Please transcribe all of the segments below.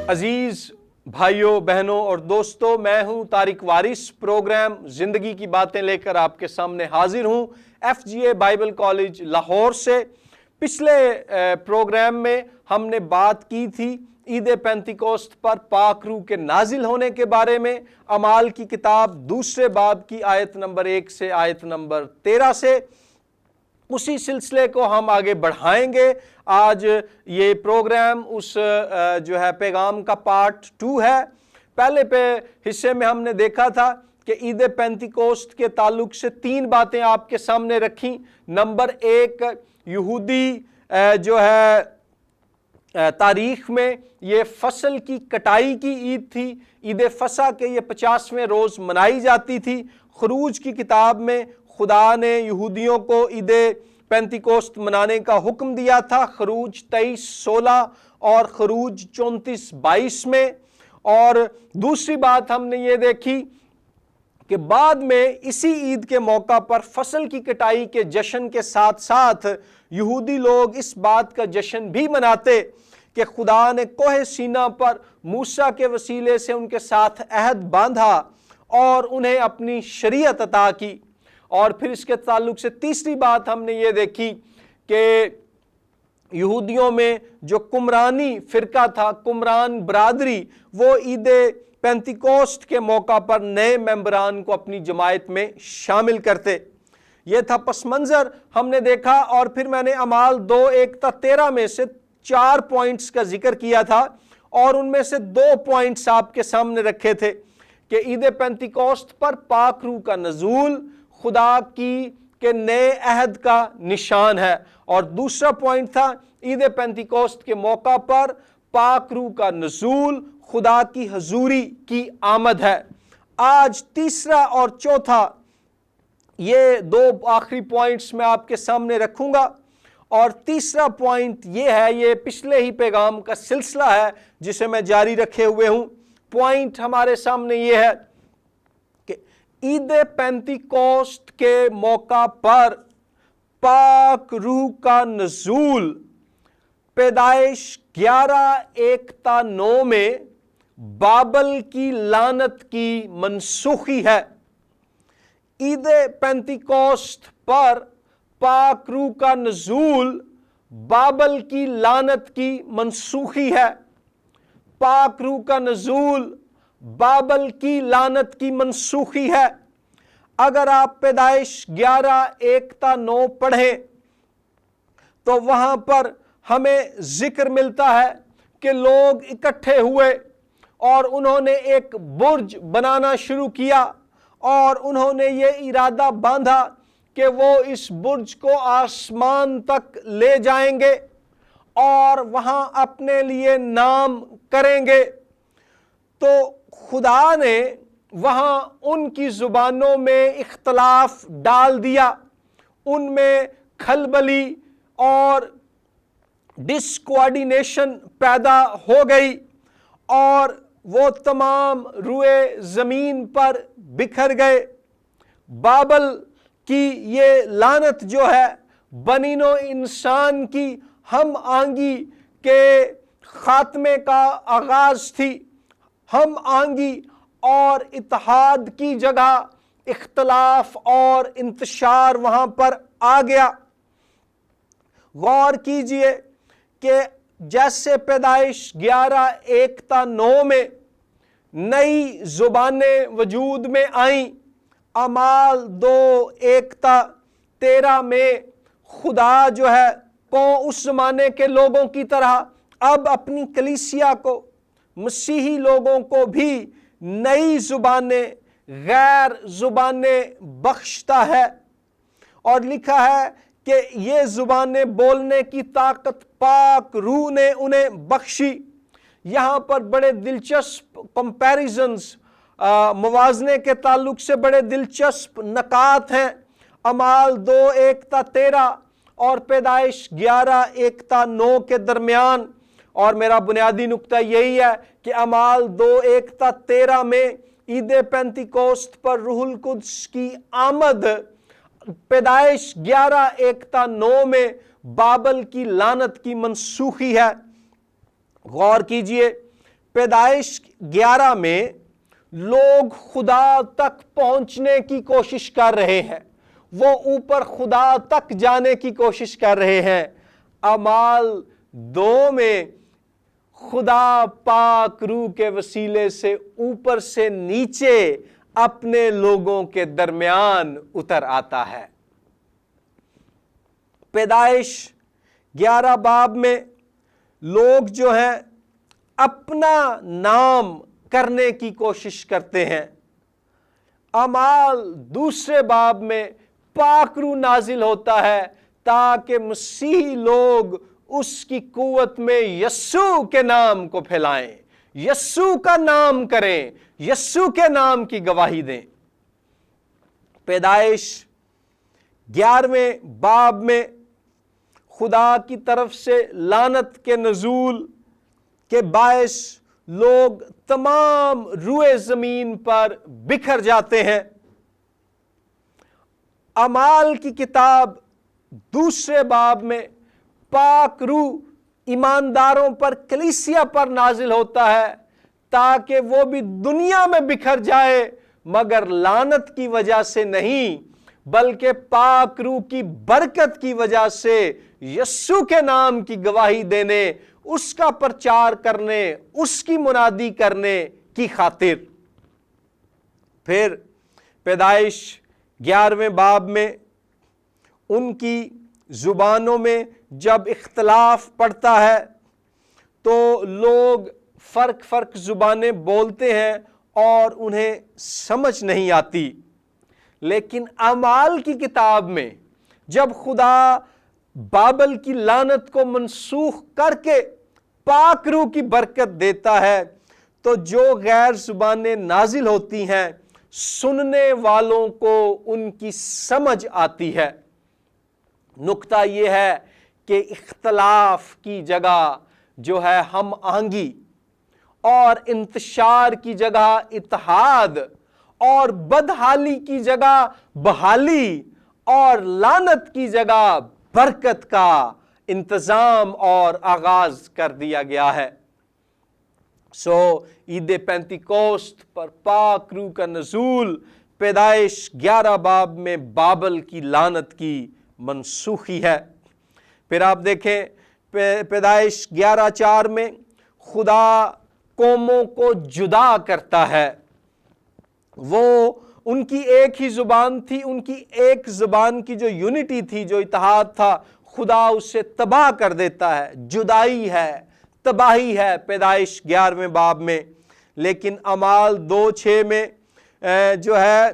عزیز بھائیوں بہنوں اور دوستوں، میں ہوں طارق وارث، پروگرام زندگی کی باتیں لے کر آپ کے سامنے حاضر ہوں FGA بائبل کالج لاہور سے۔ پچھلے پروگرام میں ہم نے بات کی تھی عید پینتیکوست پر پاک روح کے نازل ہونے کے بارے میں، اعمال کی کتاب دوسرے باب کی آیت نمبر 1 سے آیت نمبر 13 سے۔ اسی سلسلے کو ہم آگے بڑھائیں گے۔ آج یہ پروگرام اس پیغام کا پارٹ 2 ہے۔ پہلے حصے میں ہم نے دیکھا تھا کہ عید پینتیکوست کے تعلق سے 3 باتیں آپ کے سامنے رکھیں۔ نمبر 1، یہودی تاریخ میں یہ فصل کی کٹائی کی عید تھی۔ عید فصح کے یہ 50ویں روز منائی جاتی تھی۔ خروج کی کتاب میں خدا نے یہودیوں کو عید پینتیکوست منانے کا حکم دیا تھا، خروج 23:16 اور خروج 34:22 میں۔ اور دوسری بات ہم نے یہ دیکھی کہ بعد میں اسی عید کے موقع پر فصل کی کٹائی کے جشن کے ساتھ ساتھ یہودی لوگ اس بات کا جشن بھی مناتے کہ خدا نے کوہ سینا پر موسیٰ کے وسیلے سے ان کے ساتھ عہد باندھا اور انہیں اپنی شریعت عطا کی۔ اور پھر اس کے تعلق سے تیسری بات ہم نے یہ دیکھی کہ یہودیوں میں جو قمرانی فرقہ تھا، قمران برادری، وہ عید پینتیکوست کے موقع پر نئے ممبران کو اپنی جماعت میں شامل کرتے۔ یہ تھا پس منظر ہم نے دیکھا۔ اور پھر میں نے اعمال 2:1-13 میں سے 4 پوائنٹس کا ذکر کیا تھا، اور ان میں سے 2 پوائنٹس آپ کے سامنے رکھے تھے کہ عید پینتیکوست پر پاک روح کا نزول خدا کے نئے عہد کا نشان ہے، اور دوسرا پوائنٹ تھا عید پینتیکوست کے موقع پر پاک روح کا نزول خدا کی حضوری کی آمد ہے۔ آج تیسرا اور چوتھا یہ 2 آخری پوائنٹس میں آپ کے سامنے رکھوں گا، اور تیسرا پوائنٹ یہ ہے، یہ پچھلے ہی پیغام کا سلسلہ ہے جسے میں جاری رکھے ہوئے ہوں۔ پوائنٹ ہمارے سامنے یہ ہے کہ عید پینتیکوست کے موقع پر پاک روح کا نزول پیدائش 11:1-9 میں بابل کی لعنت کی منسوخی ہے۔ عید پینتیکوست پر پاک روح کا نزول بابل کی لعنت کی منسوخی ہے۔ پاک روح کا نزول بابل کی لعنت کی منسوخی ہے۔ اگر آپ پیدائش 11:1-9 پڑھیں تو وہاں پر ہمیں ذکر ملتا ہے کہ لوگ اکٹھے ہوئے اور انہوں نے ایک برج بنانا شروع کیا، اور انہوں نے یہ ارادہ باندھا کہ وہ اس برج کو آسمان تک لے جائیں گے اور وہاں اپنے لیے نام کریں گے۔ تو خدا نے وہاں ان کی زبانوں میں اختلاف ڈال دیا، ان میں کھلبلی اور ڈس کوآرڈینیشن پیدا ہو گئی، اور وہ تمام روئے زمین پر بکھر گئے۔ بابل کی یہ لعنت جو ہے بنی نوع انسان کی ہم آہنگی کے خاتمے کا آغاز تھی۔ ہم آہنگی اور اتحاد کی جگہ اختلاف اور انتشار وہاں پر آ گیا۔ غور کیجئے کہ جیسے پیدائش 11:1-9 میں نئی زبانیں وجود میں آئیں، اعمال 2:1-13 میں خدا جو ہے اس زمانے کے لوگوں کی طرح اب اپنی کلیسیا کو، مسیحی لوگوں کو بھی نئی زبانیں، غیر زبانیں بخشتا ہے، اور لکھا ہے کہ یہ زبانیں بولنے کی طاقت پاک روح نے انہیں بخشی۔ یہاں پر بڑے دلچسپ کمپیریزنز، موازنے کے تعلق سے بڑے دلچسپ نکات ہیں اعمال 2:1-13 اور پیدائش 11:1-9 کے درمیان۔ اور میرا بنیادی نقطہ یہی ہے کہ اعمال 2:1-13 میں عید پینتیکوست پر روح القدس کی آمد پیدائش 11:1-9 میں بابل کی لعنت کی منسوخی ہے۔ غور کیجئے، پیدائش 11 میں لوگ خدا تک پہنچنے کی کوشش کر رہے ہیں، وہ اوپر خدا تک جانے کی کوشش کر رہے ہیں۔ اعمال 2 میں خدا پاک روح کے وسیلے سے اوپر سے نیچے اپنے لوگوں کے درمیان اتر آتا ہے۔ پیدائش 11 باب میں لوگ جو ہیں اپنا نام کرنے کی کوشش کرتے ہیں۔ اعمال 2 باب میں پاک روح نازل ہوتا ہے تاکہ مسیحی لوگ اس کی قوت میں یسوع کے نام کو پھیلائیں، یسوع کا نام کریں، یسوع کے نام کی گواہی دیں۔ پیدائش 11 باب میں خدا کی طرف سے لعنت کے نزول کے باعث لوگ تمام روئے زمین پر بکھر جاتے ہیں۔ اعمال کی کتاب 2 باب میں پاک روح ایمانداروں پر، کلیسیا پر نازل ہوتا ہے تاکہ وہ بھی دنیا میں بکھر جائے، مگر لعنت کی وجہ سے نہیں بلکہ پاک روح کی برکت کی وجہ سے یسوع کے نام کی گواہی دینے، اس کا پرچار کرنے، اس کی منادی کرنے کی خاطر۔ پھر پیدائش 11 باب میں ان کی زبانوں میں جب اختلاف پڑتا ہے تو لوگ فرق زبانیں بولتے ہیں اور انہیں سمجھ نہیں آتی، لیکن اعمال کی کتاب میں جب خدا بابل کی لعنت کو منسوخ کر کے پاک روح کی برکت دیتا ہے تو جو غیر زبانیں نازل ہوتی ہیں سننے والوں کو ان کی سمجھ آتی ہے۔ نکتہ یہ ہے کہ اختلاف کی جگہ جو ہے ہم آہنگی، اور انتشار کی جگہ اتحاد، اور بدحالی کی جگہ بحالی، اور لعنت کی جگہ برکت کا انتظام اور آغاز کر دیا گیا ہے۔ عید پینتیکوست پر پاک روح کا نزول پیدائش 11 باب میں بابل کی لعنت کی منسوخی ہے۔ پھر آپ دیکھیں پیدائش 11:4 میں خدا قوموں کو جدا کرتا ہے۔ وہ ان کی ایک ہی زبان تھی، ان کی ایک زبان کی جو یونٹی تھی، جو اتحاد تھا، خدا اسے تباہ کر دیتا ہے۔ جدائی ہے، تباہی ہے پیدائش 11 باب میں۔ لیکن اعمال 2:6 میں جو ہے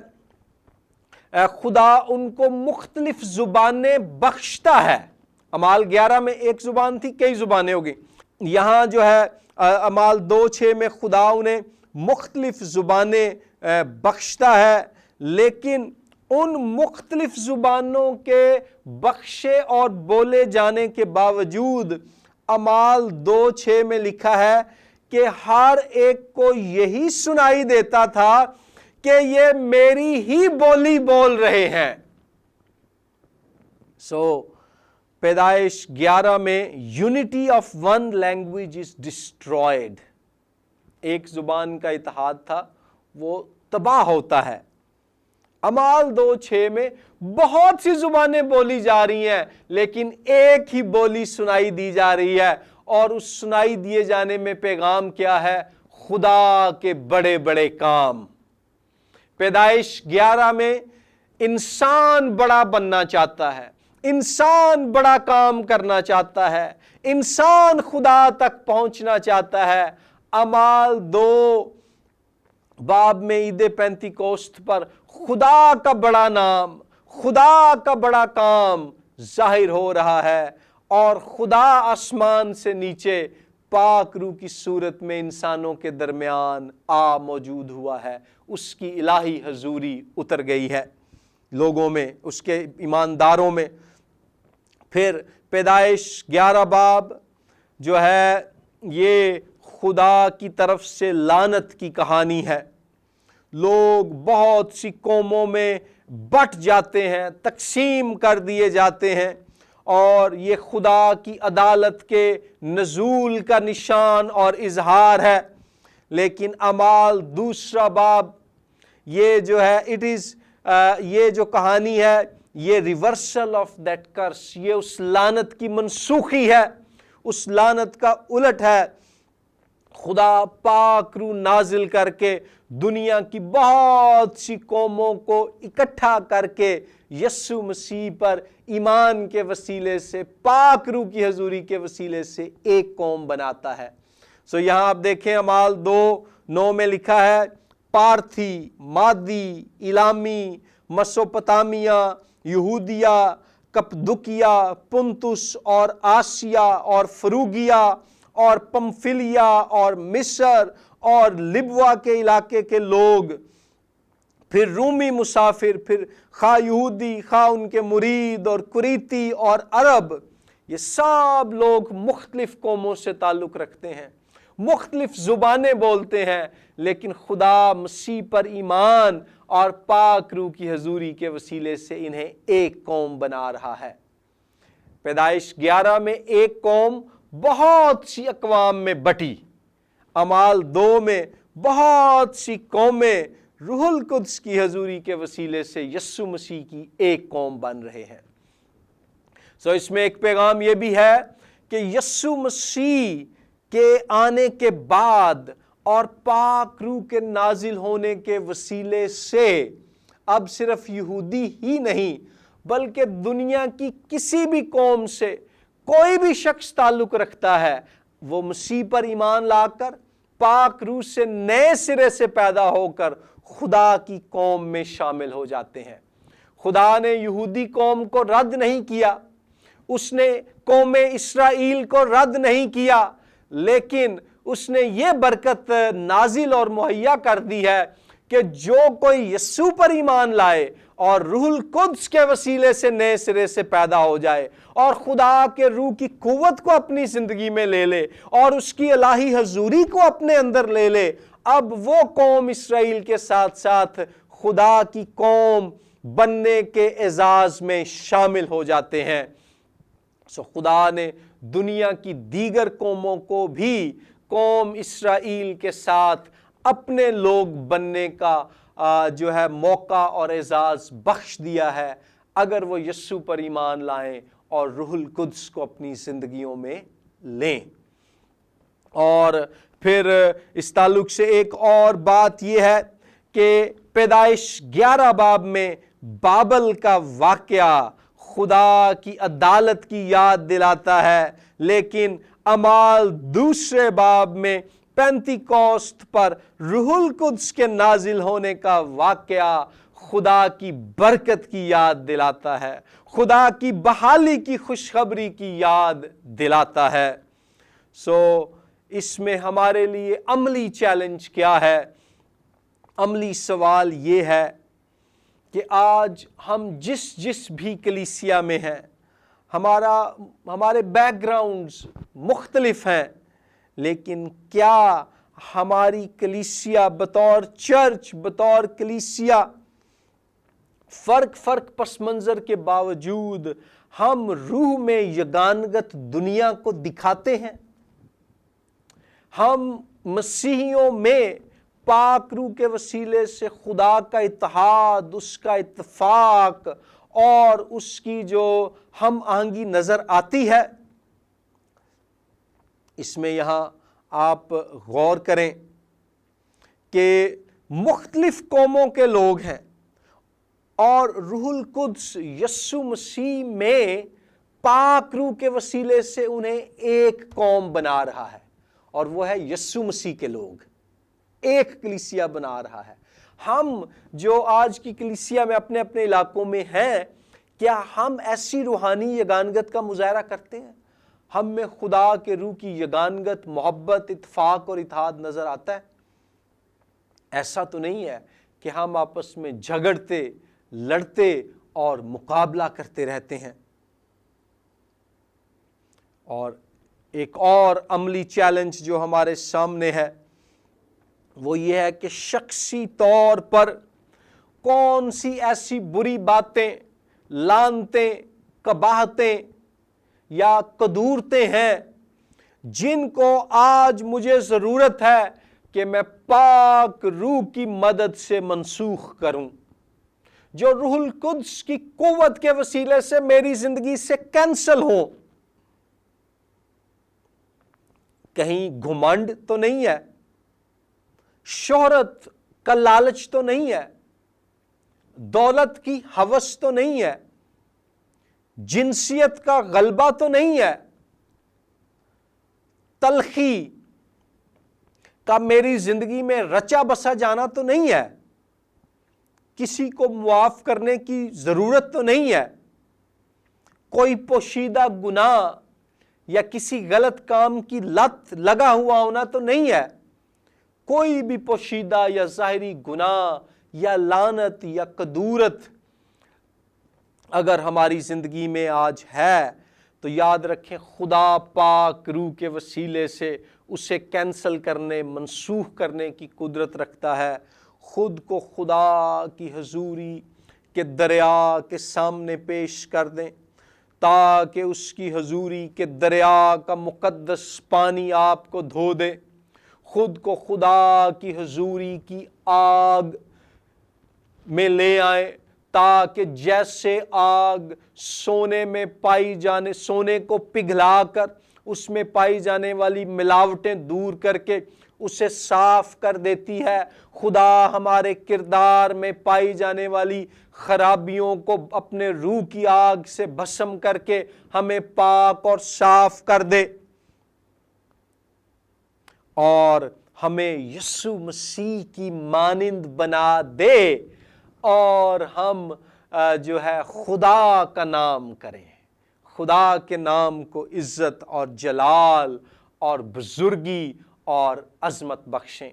خدا ان کو مختلف زبانیں بخشتا ہے۔ اعمال 11 میں ایک زبان تھی، کئی زبانیں ہو گئی۔ یہاں جو ہے اعمال 2:6 میں خدا انہیں مختلف زبانیں بخشتا ہے، لیکن ان مختلف زبانوں کے بخشے اور بولے جانے کے باوجود اعمال 2:6 میں لکھا ہے کہ ہر ایک کو یہی سنائی دیتا تھا کہ یہ میری ہی بولی بول رہے ہیں۔ پیدائش 11 میں unity of one language is destroyed, ایک زبان کا اتحاد تھا وہ تباہ ہوتا ہے۔ اعمال 2:6 میں بہت سی زبانیں بولی جا رہی ہیں لیکن ایک ہی بولی سنائی دی جا رہی ہے، اور اس سنائی دیے جانے میں پیغام کیا ہے؟ خدا کے بڑے بڑے کام۔ پیدائش 11 میں انسان بڑا بننا چاہتا ہے، انسان بڑا کام کرنا چاہتا ہے، انسان خدا تک پہنچنا چاہتا ہے۔ اعمال 2 باب میں عید پینتیکوست پر خدا کا بڑا نام، خدا کا بڑا کام ظاہر ہو رہا ہے، اور خدا آسمان سے نیچے پاک روح کی صورت میں انسانوں کے درمیان موجود ہوا ہے۔ اس کی الہی حضوری اتر گئی ہے لوگوں میں، اس کے ایمانداروں میں۔ پھر پیدائش 11 باب جو ہے یہ خدا کی طرف سے لعنت کی کہانی ہے۔ لوگ بہت سی قوموں میں بٹ جاتے ہیں، تقسیم کر دیے جاتے ہیں، اور یہ خدا کی عدالت کے نزول کا نشان اور اظہار ہے۔ لیکن اعمال دوسرا باب یہ جو ہے یہ جو کہانی ہے یہ ریورسل آف دیٹ کرس، یہ اس لعنت کی منسوخی ہے، اس لعنت کا الٹ ہے۔ خدا پاک روح نازل کر کے دنیا کی بہت سی قوموں کو اکٹھا کر کے یسوع مسیح پر ایمان کے وسیلے سے، پاک روح کی حضوری کے وسیلے سے ایک قوم بناتا ہے۔ یہاں آپ دیکھیں اعمال 2:9 میں لکھا ہے، پارتھی، مادی، ایلامی، مسوپتامیہ، یہودیہ، کپدوکیہ، پنتس اور آسیا اور فروگیا اور پمفلیا اور مصر اور لبوا کے علاقے کے لوگ، پھر رومی مسافر، پھر خواہ یہودی خواہ ان کے مرید اور کریتی اور عرب، یہ سب لوگ مختلف قوموں سے تعلق رکھتے ہیں، مختلف زبانیں بولتے ہیں، لیکن خدا مسیح پر ایمان اور پاک روح کی حضوری کے وسیلے سے انہیں ایک قوم بنا رہا ہے۔ پیدائش 11 میں ایک قوم بہت سی اقوام میں بٹی، اعمال 2 میں بہت سی قومیں روح القدس کی حضوری کے وسیلے سے یسوع مسیح کی ایک قوم بن رہے ہیں۔ اس میں ایک پیغام یہ بھی ہے کہ یسوع مسیح کے آنے کے بعد اور پاک روح کے نازل ہونے کے وسیلے سے اب صرف یہودی ہی نہیں بلکہ دنیا کی کسی بھی قوم سے کوئی بھی شخص تعلق رکھتا ہے، وہ مسیح پر ایمان لا کر پاک روح سے نئے سرے سے پیدا ہو کر خدا کی قوم میں شامل ہو جاتے ہیں۔ خدا نے یہودی قوم کو رد نہیں کیا، اس نے قوم اسرائیل کو رد نہیں کیا، لیکن اس نے یہ برکت نازل اور مہیا کر دی ہے کہ جو کوئی یسوع پر ایمان لائے اور روح القدس کے وسیلے سے نئے سرے سے پیدا ہو جائے اور خدا کے روح کی قوت کو اپنی زندگی میں لے لے اور اس کی الہی حضوری کو اپنے اندر لے لے، اب وہ قوم اسرائیل کے ساتھ ساتھ خدا کی قوم بننے کے اعزاز میں شامل ہو جاتے ہیں۔ خدا نے دنیا کی دیگر قوموں کو بھی قوم اسرائیل کے ساتھ اپنے لوگ بننے کا جو ہے موقع اور اعزاز بخش دیا ہے، اگر وہ یسوع پر ایمان لائیں اور روح القدس کو اپنی زندگیوں میں لیں۔ اور پھر اس تعلق سے ایک اور بات یہ ہے کہ پیدائش 11 باب میں بابل کا واقعہ خدا کی عدالت کی یاد دلاتا ہے، لیکن اعمال 2 باب میں پینتیکوست پر روح القدس کے نازل ہونے کا واقعہ خدا کی برکت کی یاد دلاتا ہے، خدا کی بحالی کی خوشخبری کی یاد دلاتا ہے۔ اس میں ہمارے لیے عملی چیلنج کیا ہے؟ عملی سوال یہ ہے کہ آج ہم جس بھی کلیسیا میں ہیں، ہمارے بیک گراؤنڈز مختلف ہیں، لیکن کیا ہماری کلیسیا بطور چرچ، بطور کلیسیا فرق پس منظر کے باوجود ہم روح میں یگانگت دنیا کو دکھاتے ہیں؟ ہم مسیحیوں میں پاک روح کے وسیلے سے خدا کا اتحاد، اس کا اتفاق اور اس کی جو ہم آہنگی نظر آتی ہے؟ اس میں یہاں آپ غور کریں کہ مختلف قوموں کے لوگ ہیں اور روح القدس یسوع مسیح میں پاک روح کے وسیلے سے انہیں ایک قوم بنا رہا ہے، اور وہ ہے یسوع مسیح کے لوگ، ایک کلیسیا بنا رہا ہے۔ ہم جو آج کی کلیسیا میں اپنے اپنے علاقوں میں ہیں، کیا ہم ایسی روحانی یگانگت کا مظاہرہ کرتے ہیں؟ ہم میں خدا کے روح کی یگانگت، محبت، اتفاق اور اتحاد نظر آتا ہے؟ ایسا تو نہیں ہے کہ ہم آپس میں جھگڑتے، لڑتے اور مقابلہ کرتے رہتے ہیں۔ اور ایک اور عملی چیلنج جو ہمارے سامنے ہے وہ یہ ہے کہ شخصی طور پر کون سی ایسی بری باتیں، لعنتیں، قباحتیں یا قدورتیں ہیں جن کو آج مجھے ضرورت ہے کہ میں پاک روح کی مدد سے منسوخ کروں، جو روح القدس کی قوت کے وسیلے سے میری زندگی سے کینسل ہو۔ کہیں گھمنڈ تو نہیں ہے، شہرت کا لالچ تو نہیں ہے، دولت کی ہوس تو نہیں ہے، جنسیت کا غلبہ تو نہیں ہے، تلخی کا میری زندگی میں رچا بسا جانا تو نہیں ہے، کسی کو معاف کرنے کی ضرورت تو نہیں ہے، کوئی پوشیدہ گناہ یا کسی غلط کام کی لت لگا ہوا ہونا تو نہیں ہے، کوئی بھی پوشیدہ یا ظاہری گناہ یا لعنت یا کدورت اگر ہماری زندگی میں آج ہے تو یاد رکھیں خدا پاک روح کے وسیلے سے اسے کینسل کرنے، منسوخ کرنے کی قدرت رکھتا ہے۔ خود کو خدا کی حضوری کے دریا کے سامنے پیش کر دیں تاکہ اس کی حضوری کے دریا کا مقدس پانی آپ کو دھو دے۔ خود کو خدا کی حضوری کی آگ میں لے آئیں تاکہ جیسے آگ سونے میں پائی جانے، سونے کو پگھلا کر اس میں پائی جانے والی ملاوٹیں دور کر کے اسے صاف کر دیتی ہے، خدا ہمارے کردار میں پائی جانے والی خرابیوں کو اپنے روح کی آگ سے بھسم کر کے ہمیں پاک اور صاف کر دے اور ہمیں یسوع مسیح کی مانند بنا دے اور ہم جو ہے خدا کا نام کریں، خدا کے نام کو عزت اور جلال اور بزرگی اور عظمت بخشیں۔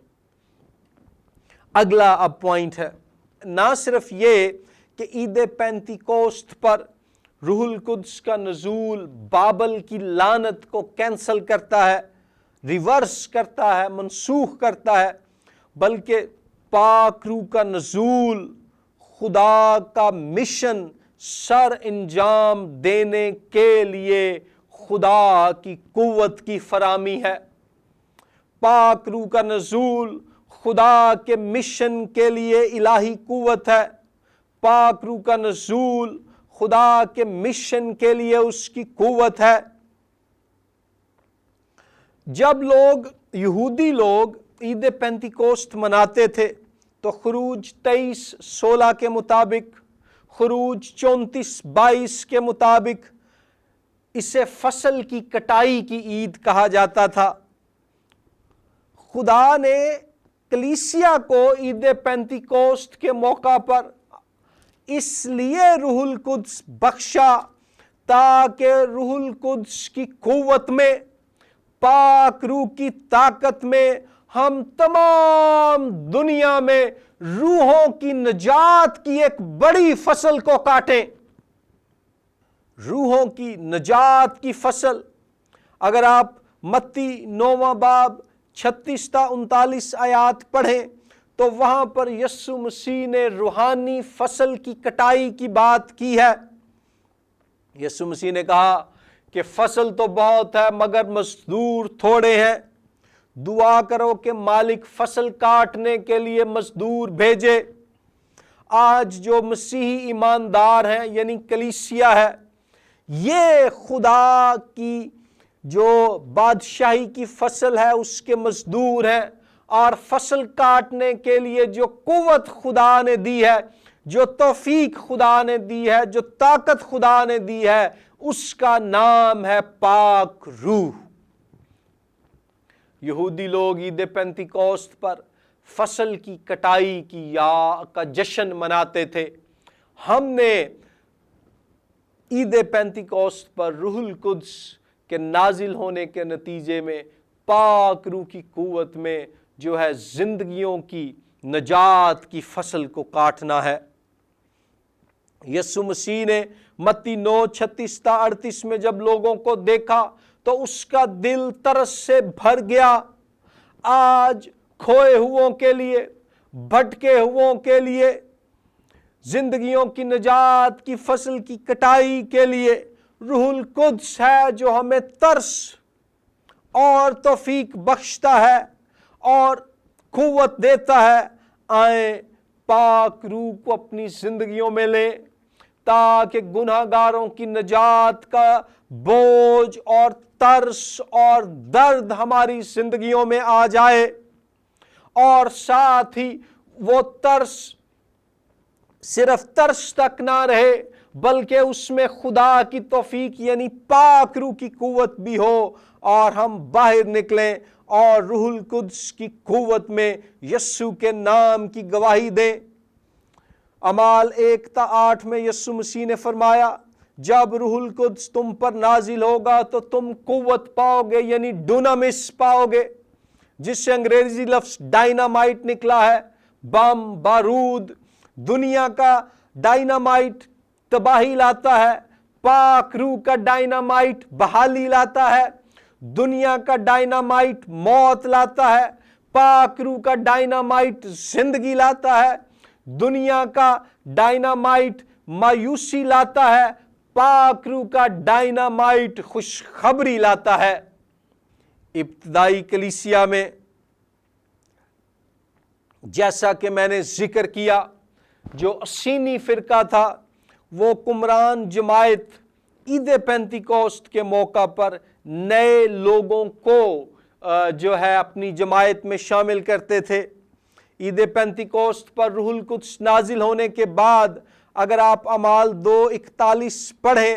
اگلا اب پوائنٹ ہے، نہ صرف یہ کہ عید پینتیکوسٹ پر روح القدس کا نزول بابل کی لعنت کو کینسل کرتا ہے، ریورس کرتا ہے، منسوخ کرتا ہے، بلکہ پاک روح کا نزول خدا کا مشن سر انجام دینے کے لیے خدا کی قوت کی فراہمی ہے۔ پاک روح کا نزول خدا کے مشن کے لیے الہی قوت ہے، پاک روح کا نزول خدا کے مشن کے لیے اس کی قوت ہے۔ جب یہودی لوگ عید پینتیکوسٹ مناتے تھے تو خروج 23:16 کے مطابق، خروج 34:22 کے مطابق اسے فصل کی کٹائی کی عید کہا جاتا تھا۔ خدا نے کلیسیا کو عید پینتیکوسٹ کے موقع پر اس لیے روح القدس بخشا تاکہ روح القدس کی قوت میں، پاک روح کی طاقت میں ہم تمام دنیا میں روحوں کی نجات کی ایک بڑی فصل کو کاٹیں۔ روحوں کی نجات کی فصل، اگر آپ متی 9واں باب 36 تا 39 آیات پڑھیں تو وہاں پر یسوع مسیح نے روحانی فصل کی کٹائی کی بات کی ہے۔ یسوع مسیح نے کہا کہ فصل تو بہت ہے مگر مزدور تھوڑے ہیں، دعا کرو کہ مالک فصل کاٹنے کے لیے مزدور بھیجے۔ آج جو مسیحی ایماندار ہیں یعنی کلیسیا ہے، یہ خدا کی جو بادشاہی کی فصل ہے اس کے مزدور ہیں، اور فصل کاٹنے کے لیے جو قوت خدا نے دی ہے، جو توفیق خدا نے دی ہے، جو طاقت خدا نے دی ہے، اس کا نام ہے پاک روح۔ یہودی لوگ عید پینتیکوسٹ پر فصل کی کٹائی کا جشن مناتے تھے۔ ہم نے عید پینتیکوسٹ پر روح القدس کے نازل ہونے کے نتیجے میں پاک روح کی قوت میں جو ہے زندگیوں کی نجات کی فصل کو کاٹنا ہے۔ یسوع مسیح نے متی 9:36-38 میں جب لوگوں کو دیکھا تو اس کا دل ترس سے بھر گیا۔ آج کھوئے ہوئوں کے لیے، بھٹکے ہوئوں کے لیے، زندگیوں کی نجات کی فصل کی کٹائی کے لیے روح القدس ہے جو ہمیں ترس اور توفیق بخشتا ہے اور قوت دیتا ہے، آئیں پاک روح کو اپنی زندگیوں میں لیں تاکہ گناہگاروں کی نجات کا بوجھ اور ترس اور درد ہماری زندگیوں میں آ جائے، اور ساتھ ہی وہ ترس صرف ترس تک نہ رہے بلکہ اس میں خدا کی توفیق یعنی پاک روح کی قوت بھی ہو، اور ہم باہر نکلیں اور روح القدس کی قوت میں یسوع کے نام کی گواہی دیں۔ اعمال 1:8 میں یسوع مسیح نے فرمایا، جب روح القدس تم پر نازل ہوگا تو تم قوت پاؤ گے، یعنی ڈونامس پاؤ گے، جس سے انگریزی لفظ ڈائنامائٹ نکلا ہے، بم، بارود۔ دنیا کا ڈائنامائٹ تباہی لاتا ہے، پاک روح کا ڈائنامائٹ بحالی لاتا ہے۔ دنیا کا ڈائنامائٹ موت لاتا ہے، پاک روح کا ڈائنامائٹ زندگی لاتا ہے۔ دنیا کا ڈائنامائٹ مایوسی لاتا ہے، پاک روح کا ڈائنامائٹ خوشخبری لاتا ہے۔ ابتدائی کلیسیا میں جیسا کہ میں نے ذکر کیا، جو اسینی فرقہ تھا وہ کمران جماعت عید پینتیکوسٹ کے موقع پر نئے لوگوں کو جو ہے اپنی جماعت میں شامل کرتے تھے۔ عید پینتیکوسٹ پر روح القدس نازل ہونے کے بعد اگر آپ اعمال 2:41 پڑھیں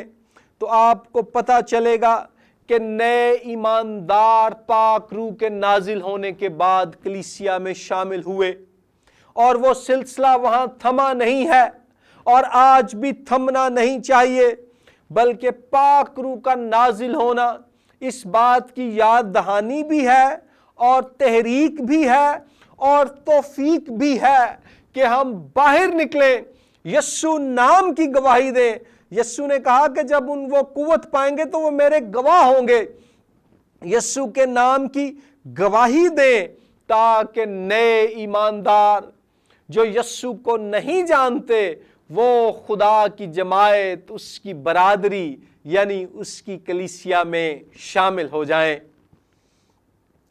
تو آپ کو پتہ چلے گا کہ نئے ایماندار پاک روح کے نازل ہونے کے بعد کلیسیا میں شامل ہوئے، اور وہ سلسلہ وہاں تھما نہیں ہے اور آج بھی تھمنا نہیں چاہیے، بلکہ پاک روح کا نازل ہونا اس بات کی یاد دہانی بھی ہے اور تحریک بھی ہے اور توفیق بھی ہے کہ ہم باہر نکلیں، یسوع نام کی گواہی دیں۔ یسوع نے کہا کہ جب وہ قوت پائیں گے تو وہ میرے گواہ ہوں گے۔ یسوع کے نام کی گواہی دیں تاکہ نئے ایماندار جو یسوع کو نہیں جانتے وہ خدا کی جماعت، اس کی برادری یعنی اس کی کلیسیا میں شامل ہو جائیں۔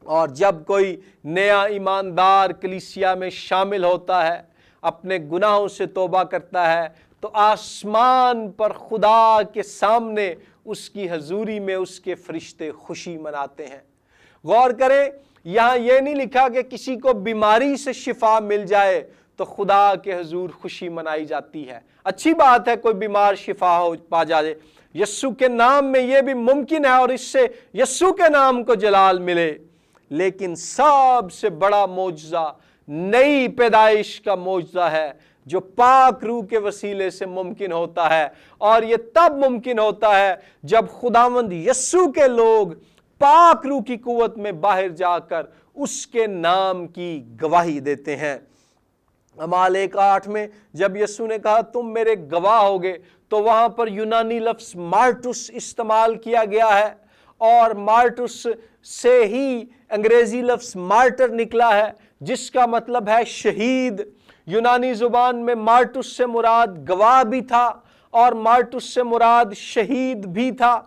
اور جب کوئی نیا ایماندار کلیسیا میں شامل ہوتا ہے، اپنے گناہوں سے توبہ کرتا ہے، تو آسمان پر خدا کے سامنے اس کی حضوری میں اس کے فرشتے خوشی مناتے ہیں۔ غور کریں، یہاں یہ نہیں لکھا کہ کسی کو بیماری سے شفا مل جائے تو خدا کے حضور خوشی منائی جاتی ہے۔ اچھی بات ہے کوئی بیمار شفا پا جائے، یسوع کے نام میں یہ بھی ممکن ہے اور اس سے یسوع کے نام کو جلال ملے، لیکن سب سے بڑا معجزہ نئی پیدائش کا معجزہ ہے جو پاک روح کے وسیلے سے ممکن ہوتا ہے، اور یہ تب ممکن ہوتا ہے جب خداوند یسوع کے لوگ پاک روح کی قوت میں باہر جا کر اس کے نام کی گواہی دیتے ہیں۔ اعمال 1:8 میں جب یسوع نے کہا تم میرے گواہ ہوگے، تو وہاں پر یونانی لفظ مارٹس استعمال کیا گیا ہے، اور مارٹس سے ہی انگریزی لفظ مارٹر نکلا ہے جس کا مطلب ہے شہید۔ یونانی زبان میں مارٹس سے مراد گواہ بھی تھا اور مارٹس سے مراد شہید بھی تھا۔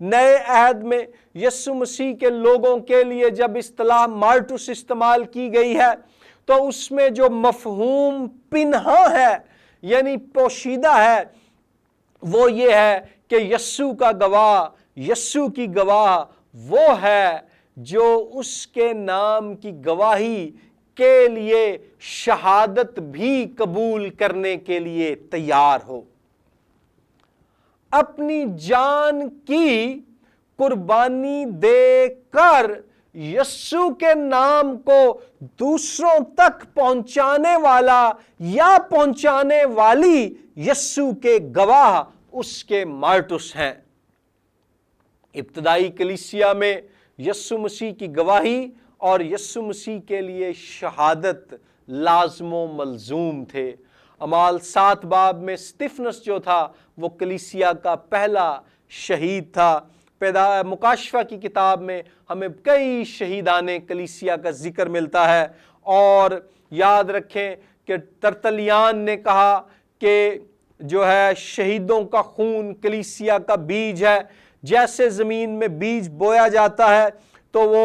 نئے عہد میں یسوع مسیح کے لوگوں کے لیے جب اصطلاح مارٹس استعمال کی گئی ہے تو اس میں جو مفہوم پنہا ہے یعنی پوشیدہ ہے وہ یہ ہے کہ یسوع کا گواہ، یسوع کی گواہ وہ ہے جو اس کے نام کی گواہی کے لیے شہادت بھی قبول کرنے کے لیے تیار ہو، اپنی جان کی قربانی دے کر یسوع کے نام کو دوسروں تک پہنچانے والا یا پہنچانے والی یسوع کے گواہ اس کے مارٹس ہیں۔ ابتدائی کلیسیا میں یسوع مسیح کی گواہی اور یسوع مسیح کے لیے شہادت لازم و ملزوم تھے۔ اعمال 7 باب میں استفنس جو تھا وہ کلیسیا کا پہلا شہید تھا۔ مکاشفہ کی کتاب میں ہمیں کئی شہیدان کلیسیا کا ذکر ملتا ہے، اور یاد رکھیں کہ ترتلیان نے کہا کہ جو ہے شہیدوں کا خون کلیسیا کا بیج ہے۔ جیسے زمین میں بیج بویا جاتا ہے تو وہ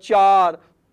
4,